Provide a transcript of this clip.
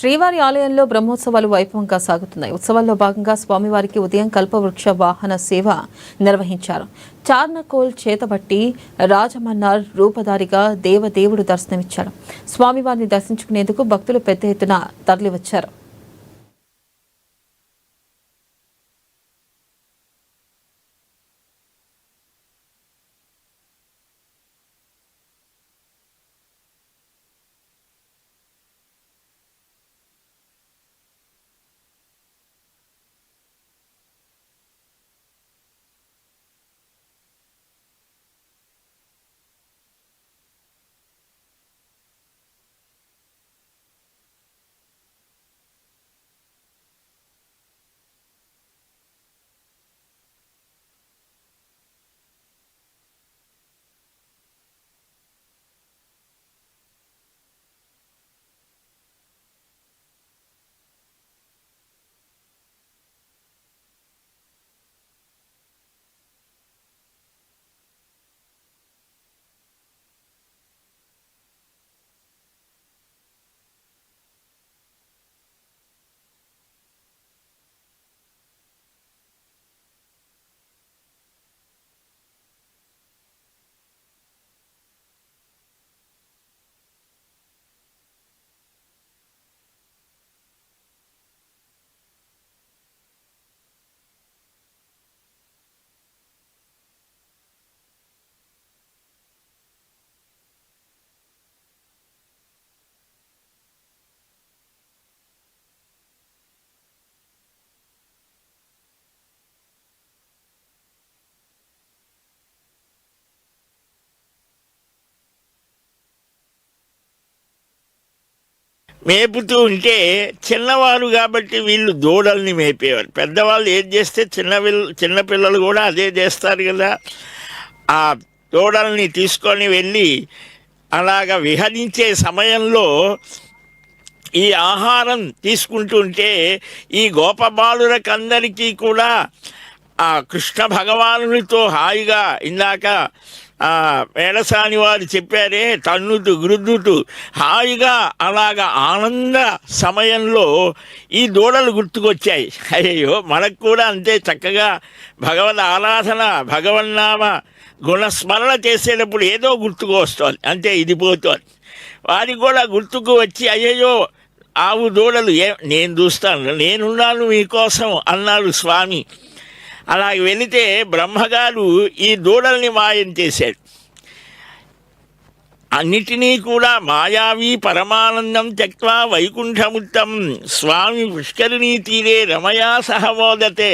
శ్రీవారి ఆలయంలో బ్రహ్మోత్సవాలు వైభవంగా సాగుతున్నాయి. ఉత్సవాల్లో భాగంగా స్వామివారికి ఉదయం కల్పవృక్ష వాహన సేవ నిర్వహించారు. చార్నకోల్ చేతబట్టి రాజమన్నార్ రూపధారిగా దేవదేవుడు దర్శనమిచ్చాడు. స్వామివారిని దర్శించుకునేందుకు భక్తులు పెద్ద ఎత్తున తరలివచ్చారు. మేపుతూ ఉంటే చిన్నవారు కాబట్టి వీళ్ళు దూడల్ని మేపేవారు. పెద్దవాళ్ళు ఏం చేస్తే చిన్నపిల్లలు కూడా అదే చేస్తారు కదా. ఆ దూడల్ని తీసుకొని వెళ్ళి అలాగ విహరించే సమయంలో ఈ ఆహారం తీసుకుంటుంటే ఈ గోపబాలులకందరికీ కూడా ఆ కృష్ణ భగవానునితో హాయిగా ఇందాక మేడసాని వారు చెప్పారే, తన్నుతూ గురుద్దుతూ హాయిగా అలాగా ఆనంద సమయంలో ఈ దూడలు గుర్తుకొచ్చాయి. అయ్యో మనకు కూడా అంతే చక్కగా భగవద్ ఆరాధన భగవన్నామ గుణస్మరణ చేసేటప్పుడు ఏదో గుర్తుకు వస్తుంది, అంతే ఇది పోతుంది. వారికి కూడా గుర్తుకు వచ్చి అయ్యయ్యో ఆవు దూడలు నేను చూస్తాను, నేనున్నాను మీకోసం అన్నాడు స్వామి. అలాగ వెళితే బ్రహ్మగారు ఈ దూడల్ని మాయం చేశాడు. అన్నిటినీ కూడా మాయావి పరమానందం త్యక్త్వా వైకుంఠముత్తం స్వామి పుష్కరిణీ తీరే రమయా సహ మోదతే.